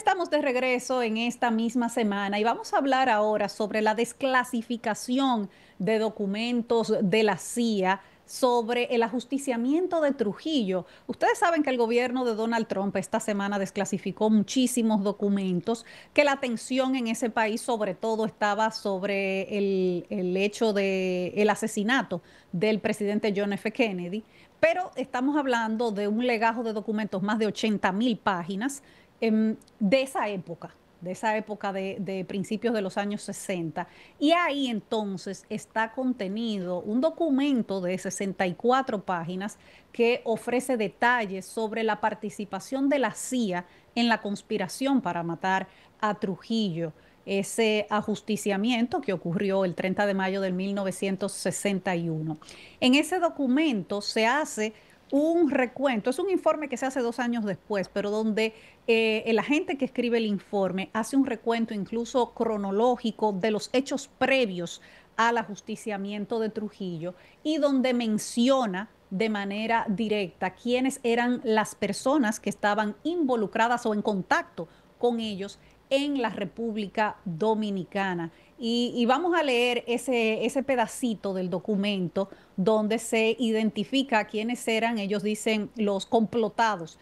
Estamos de regreso en esta misma semana y vamos a hablar ahora sobre la desclasificación de documentos de la CIA sobre el ajusticiamiento de Trujillo. Ustedes saben que el gobierno de Donald Trump esta semana desclasificó muchísimos documentos, que la atención en ese país sobre todo estaba sobre el hecho del asesinato del presidente John F. Kennedy, pero estamos hablando de un legajo de documentos, más de 80.000 páginas de esa época de principios de los años 60. Y ahí entonces está contenido un documento de 64 páginas que ofrece detalles sobre la participación de la CIA en la conspiración para matar a Trujillo. Ese ajusticiamiento que ocurrió el 30 de mayo de 1961. En ese documento se hace un recuento, es un informe que se hace 2 años después, pero donde el agente que escribe el informe hace un recuento incluso cronológico de los hechos previos al ajusticiamiento de Trujillo y donde menciona de manera directa quiénes eran las personas que estaban involucradas o en contacto con ellos en la República Dominicana. Y vamos a leer ese pedacito del documento donde se identifica quiénes eran, ellos dicen, los complotados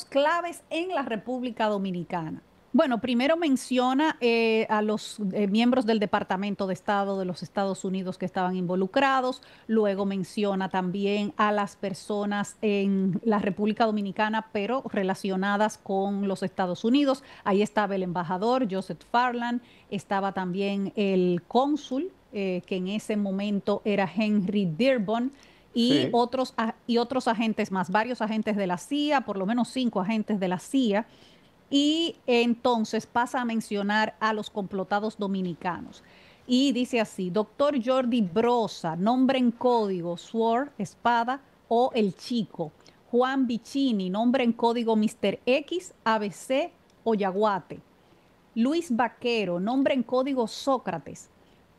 claves en la República Dominicana. Bueno, primero menciona a los miembros del Departamento de Estado de los Estados Unidos que estaban involucrados, luego menciona también a las personas en la República Dominicana, pero relacionadas con los Estados Unidos. Ahí estaba el embajador Joseph Farland, estaba también el cónsul, que en ese momento era Henry Dearborn, Sí, y otros agentes más, varios agentes de la CIA, por lo menos 5 agentes de la CIA, y entonces pasa a mencionar a los complotados dominicanos. Y dice así: doctor Jordi Brosa, nombre en código Sword, espada o el chico. Juan Vicini, nombre en código Mr. X, ABC o Yaguate. Luis Vaquero, nombre en código Sócrates.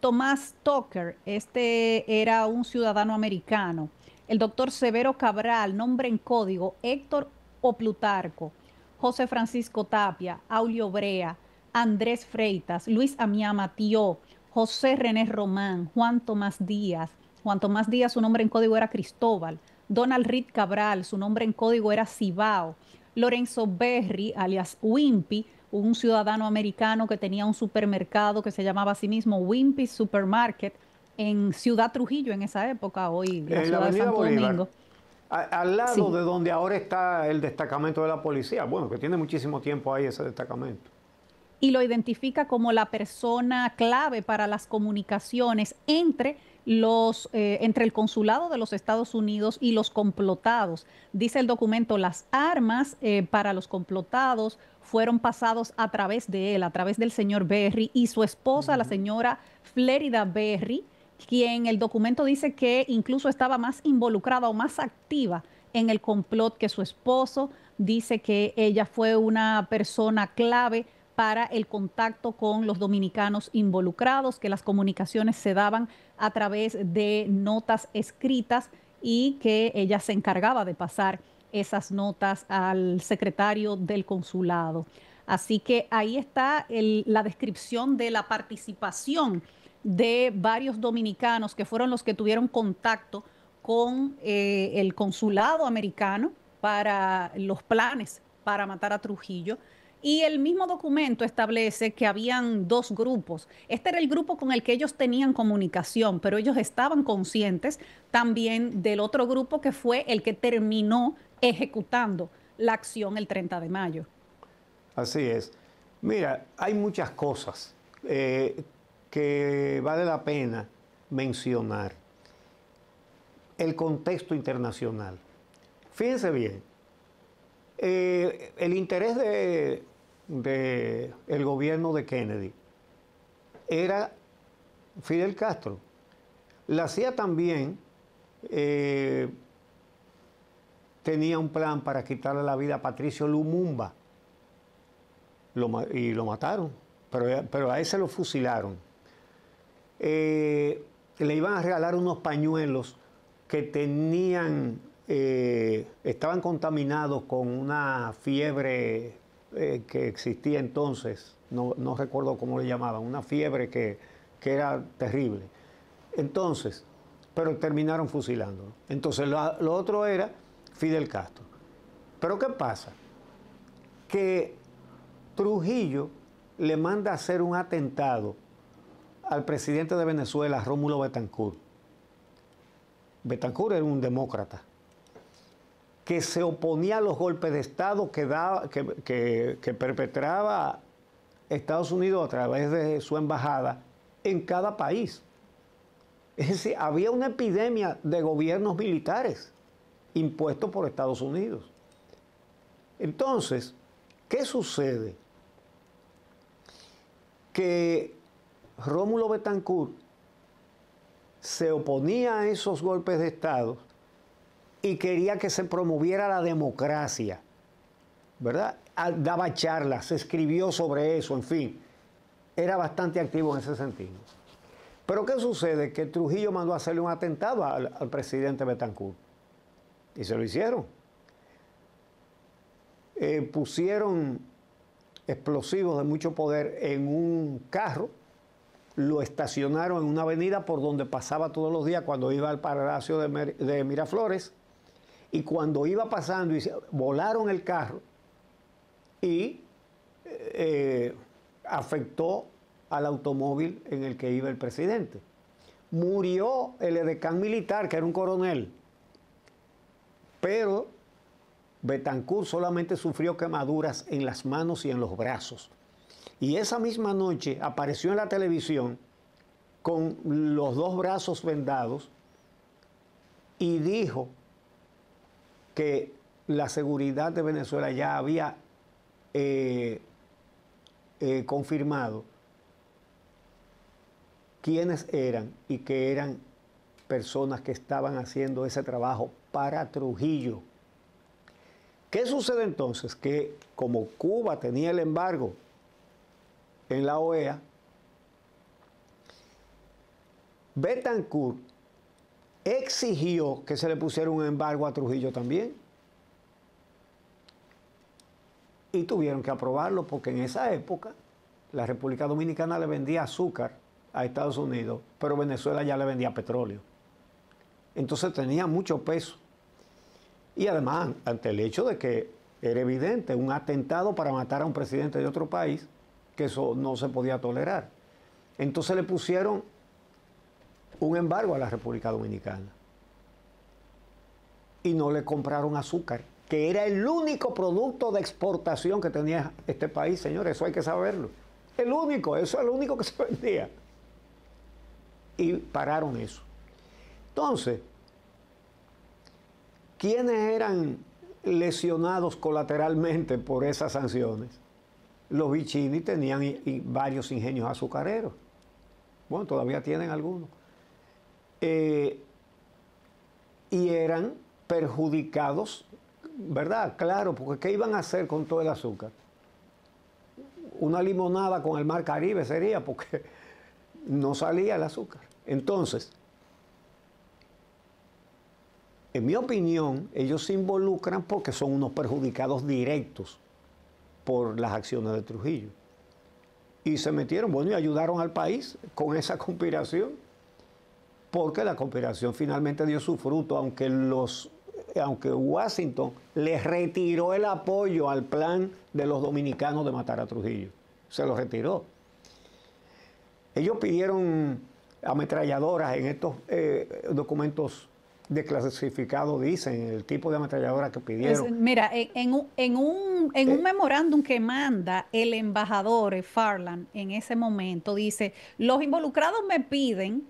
Tomás Tucker, este era un ciudadano americano. El doctor Severo Cabral, nombre en código Héctor o Plutarco. José Francisco Tapia, Aulio Brea, Andrés Freitas, Luis Amiama Tió, José René Román, Juan Tomás Díaz. Juan Tomás Díaz, su nombre en código era Cristóbal. Donald Reed Cabral, su nombre en código era Cibao. Lorenzo Berry, alias Wimpy, un ciudadano americano que tenía un supermercado que se llamaba a sí mismo Wimpy Supermarket en Ciudad Trujillo en esa época, hoy la en la ciudad de Avenida Santo Bolívar, Domingo. al lado Sí. de donde ahora está el destacamento de la policía. Bueno, que tiene muchísimo tiempo ahí ese destacamento. Y lo identifica como la persona clave para las comunicaciones entre el consulado de los Estados Unidos y los complotados. Dice el documento, las armas para los complotados fueron pasados a través de él, a través del señor Berry y su esposa, la Ujú. señora Flérida Berry, quien el documento dice que incluso estaba más involucrada o más activa en el complot que su esposo. Dice que ella fue una persona clave para el contacto con los dominicanos involucrados, que las comunicaciones se daban a través de notas escritas y que ella se encargaba de pasar esas notas al secretario del consulado. Así que ahí está la descripción de la participación de varios dominicanos que fueron los que tuvieron contacto con el consulado americano para los planes para matar a Trujillo. Y el mismo documento establece que habían dos grupos. Este era el grupo con el que ellos tenían comunicación, pero ellos estaban conscientes también del otro grupo que fue el que terminó ejecutando la acción el 30 de mayo. Así es. Mira, hay muchas cosas que vale la pena mencionar. El contexto internacional. Fíjense bien, el interés de el gobierno de Kennedy era Fidel Castro. La CIA también eh, tenía un plan para quitarle la vida a Patricio Lumumba y lo mataron, pero a ese lo fusilaron. Le iban a regalar unos pañuelos que estaban contaminados con una fiebre que existía entonces, no recuerdo cómo le llamaban, una fiebre que era terrible. Entonces, pero terminaron fusilándolo. Entonces, lo otro era Fidel Castro. Pero ¿qué pasa? Que Trujillo le manda a hacer un atentado al presidente de Venezuela, Rómulo Betancourt. Betancourt era un demócrata que se oponía a los golpes de Estado que perpetraba Estados Unidos a través de su embajada en cada país. Es decir, había una epidemia de gobiernos militares impuestos por Estados Unidos. Entonces, ¿qué sucede? Que Rómulo Betancourt se oponía a esos golpes de Estado y quería que se promoviera la democracia, ¿verdad? Daba charlas, se escribió sobre eso, en fin, era bastante activo en ese sentido. Pero ¿qué sucede? Que Trujillo mandó a hacerle un atentado al presidente Betancourt y se lo hicieron. Pusieron explosivos de mucho poder en un carro, lo estacionaron en una avenida por donde pasaba todos los días cuando iba al Palacio de Miraflores, y cuando iba pasando volaron el carro y afectó al automóvil en el que iba el presidente. Murió el edecán militar, que era un coronel, pero Betancourt solamente sufrió quemaduras en las manos y en los brazos. Y esa misma noche apareció en la televisión con los dos brazos vendados y dijo que la seguridad de Venezuela ya había confirmado quiénes eran y que eran personas que estaban haciendo ese trabajo para Trujillo. ¿Qué sucede entonces? Que como Cuba tenía el embargo en la OEA, Betancourt exigió que se le pusiera un embargo a Trujillo también. Y tuvieron que aprobarlo porque en esa época la República Dominicana le vendía azúcar a Estados Unidos, pero Venezuela ya le vendía petróleo. Entonces tenía mucho peso. Y además, ante el hecho de que era evidente un atentado para matar a un presidente de otro país, que eso no se podía tolerar. Entonces le pusieron un embargo a la República Dominicana. Y no le compraron azúcar, que era el único producto de exportación que tenía este país, señores, eso hay que saberlo. El único, eso es lo único que se vendía. Y pararon eso. Entonces, ¿quiénes eran lesionados colateralmente por esas sanciones? Los Vicini tenían varios ingenios azucareros. Bueno, todavía tienen algunos. Y eran perjudicados, ¿verdad? Claro, porque ¿qué iban a hacer con todo el azúcar? Una limonada con el Mar Caribe sería, porque no salía el azúcar. Entonces, en mi opinión, ellos se involucran porque son unos perjudicados directos por las acciones de Trujillo. Y se metieron, bueno, y ayudaron al país con esa conspiración, porque la conspiración finalmente dio su fruto, aunque Washington les retiró el apoyo al plan de los dominicanos de matar a Trujillo. Se lo retiró. Ellos pidieron ametralladoras en estos documentos desclasificados, dicen el tipo de ametralladora que pidieron. Mira, en un memorándum que manda el embajador Farland en ese momento, dice, los involucrados me piden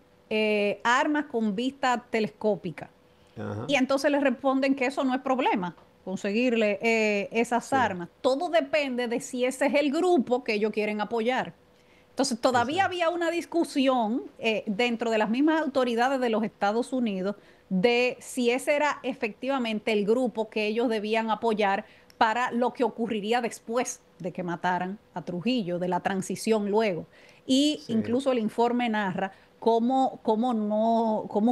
armas con vista telescópica. Ajá. Y entonces les responden que eso no es problema, conseguirle esas armas. Todo depende de si ese es el grupo que ellos quieren apoyar. Entonces todavía había una discusión dentro de las mismas autoridades de los Estados Unidos de si ese era efectivamente el grupo que ellos debían apoyar para lo que ocurriría después de que mataran a Trujillo, de la transición luego. Y incluso el informe narra cómo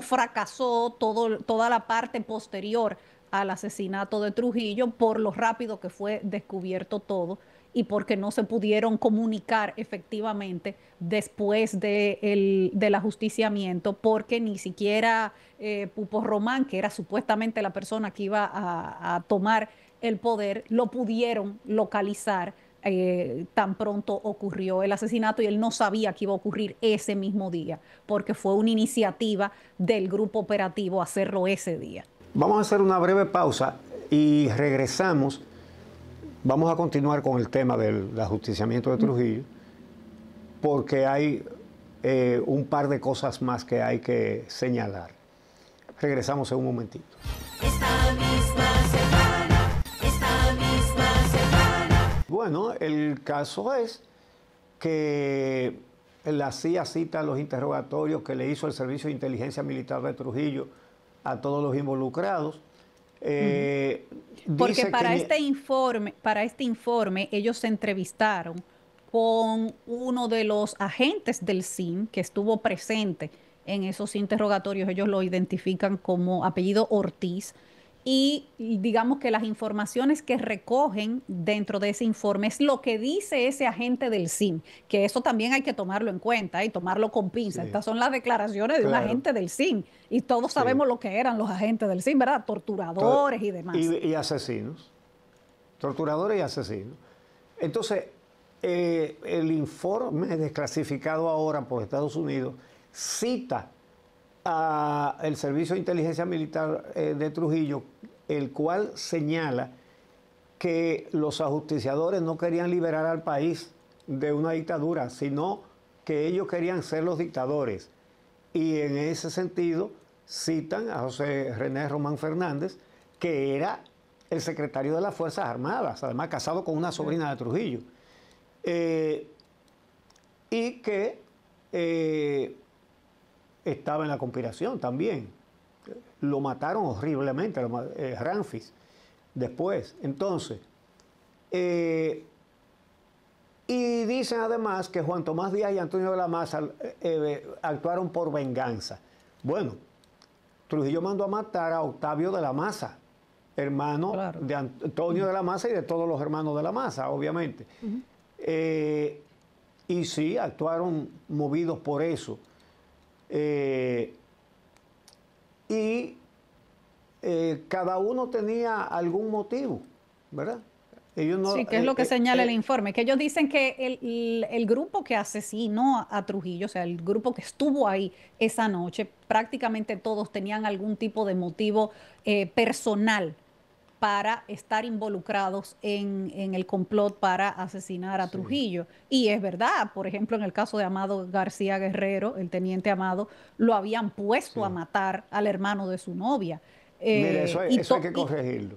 fracasó toda la parte posterior al asesinato de Trujillo por lo rápido que fue descubierto todo y porque no se pudieron comunicar efectivamente después del ajusticiamiento, porque ni siquiera Pupo Román, que era supuestamente la persona que iba a tomar el poder, lo pudieron localizar tan pronto ocurrió el asesinato y él no sabía que iba a ocurrir ese mismo día, porque fue una iniciativa del grupo operativo hacerlo ese día. Vamos a hacer una breve pausa y regresamos. Vamos a continuar con el tema del ajusticiamiento de Trujillo, porque hay un par de cosas más que hay que señalar. Regresamos en un momentito. Esta misma semana. Bueno, el caso es que la CIA cita los interrogatorios que le hizo el Servicio de Inteligencia Militar de Trujillo a todos los involucrados. Porque para este informe ellos se entrevistaron con uno de los agentes del SIN que estuvo presente en esos interrogatorios. Ellos lo identifican como apellido Ortiz. Y digamos que las informaciones que recogen dentro de ese informe es lo que dice ese agente del SIN, que eso también hay que tomarlo en cuenta y tomarlo con pinza. Sí. Estas son las declaraciones de un agente del SIN y todos sabemos lo que eran los agentes del SIN, ¿verdad? Torturadores y demás. Y asesinos. Torturadores y asesinos. Entonces, el informe desclasificado ahora por Estados Unidos cita al Servicio de Inteligencia Militar de Trujillo, el cual señala que los ajusticiadores no querían liberar al país de una dictadura, sino que ellos querían ser los dictadores. Y en ese sentido citan a José René Román Fernández, que era el secretario de las Fuerzas Armadas, además casado con una sobrina de Trujillo, y que estaba en la conspiración también. Lo mataron horriblemente, Ramfis, después. Entonces, y dicen además que Juan Tomás Díaz y Antonio de la Maza actuaron por venganza. Bueno, Trujillo mandó a matar a Octavio de la Maza, hermano de Antonio de la Maza y de todos los hermanos de la Maza, obviamente. Y sí, actuaron movidos por eso. Cada uno tenía algún motivo, ¿verdad? Ellos no, sí, que es lo que señala el informe, que ellos dicen que el grupo que asesinó a Trujillo, o sea, el grupo que estuvo ahí esa noche, prácticamente todos tenían algún tipo de motivo personal para estar involucrados en el complot para asesinar a Trujillo. Y es verdad, por ejemplo, en el caso de Amado García Guerrero, el teniente Amado, lo habían puesto a matar al hermano de su novia. Mire, eso hay que corregirlo.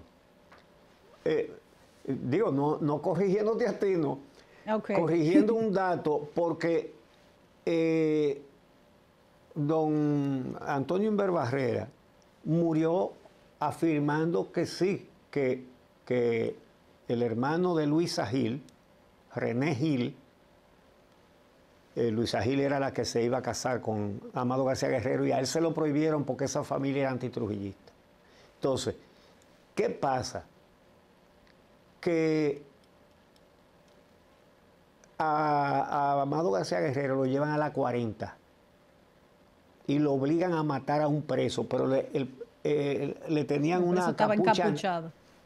Digo, no corrigiéndote a ti, no. Corrigiendo un dato, porque don Antonio Inver Barrera murió afirmando que sí, que el hermano de Luisa Gil, René Gil, Luisa Gil era la que se iba a casar con Amado García Guerrero y a él se lo prohibieron porque esa familia era antitrujillista. Entonces, ¿qué pasa? Que a Amado García Guerrero lo llevan a la 40 y lo obligan a matar a un preso, pero le tenían una capucha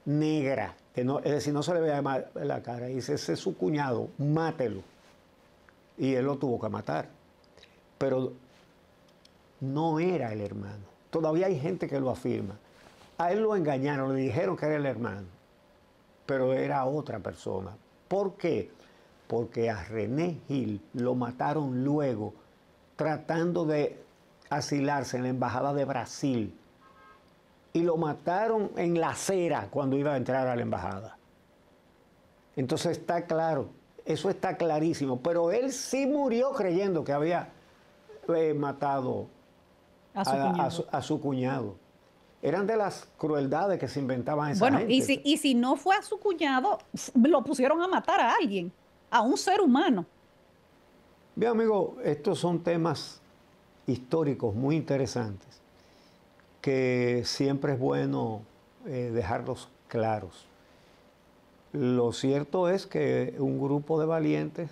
negra, que no, es decir, no se le veía la cara, y dice, ese es su cuñado, mátelo. Y él lo tuvo que matar. Pero no era el hermano. Todavía hay gente que lo afirma. A él lo engañaron, le dijeron que era el hermano, pero era otra persona. ¿Por qué? Porque a René Gil lo mataron luego tratando de asilarse en la embajada de Brasil. Y lo mataron en la acera cuando iba a entrar a la embajada. Entonces está claro, eso está clarísimo. Pero él sí murió creyendo que había matado a su cuñado. Eran de las crueldades que se inventaban esa gente. Bueno, y si no fue a su cuñado, lo pusieron a matar a alguien, a un ser humano. Bien, amigo, estos son temas históricos muy interesantes que siempre es bueno dejarlos claros. Lo cierto es que un grupo de valientes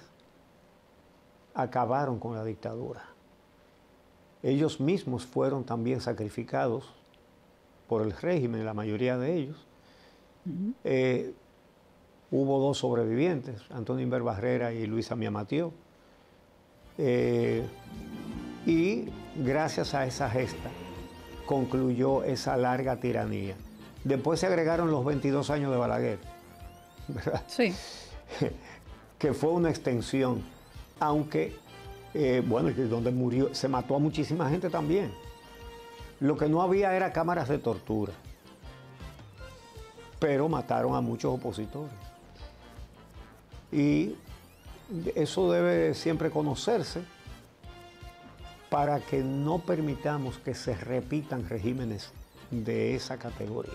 acabaron con la dictadura. Ellos mismos fueron también sacrificados por el régimen, la mayoría de ellos. Hubo 2 sobrevivientes, Antonio Inver Barrera y Luisa Mía Matió. Y gracias a esa gesta concluyó esa larga tiranía. Después se agregaron los 22 años de Balaguer, ¿verdad? Sí. Que fue una extensión, aunque, bueno, donde murió, se mató a muchísima gente también. Lo que no había era cámaras de tortura, pero mataron a muchos opositores. Y eso debe siempre conocerse para que no permitamos que se repitan regímenes de esa categoría.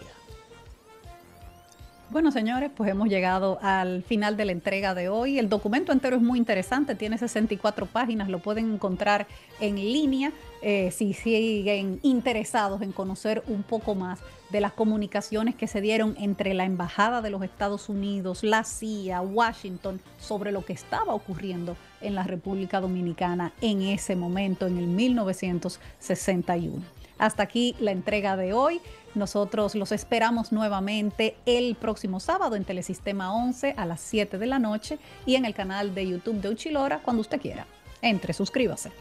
Bueno, señores, pues hemos llegado al final de la entrega de hoy. El documento entero es muy interesante, tiene 64 páginas, lo pueden encontrar en línea si siguen interesados en conocer un poco más de las comunicaciones que se dieron entre la Embajada de los Estados Unidos, la CIA, Washington, sobre lo que estaba ocurriendo en la República Dominicana en ese momento, en el 1961. Hasta aquí la entrega de hoy. Nosotros los esperamos nuevamente el próximo sábado en Telesistema 11 a las 7 de la noche y en el canal de YouTube de Uchilora cuando usted quiera. Entre, suscríbase.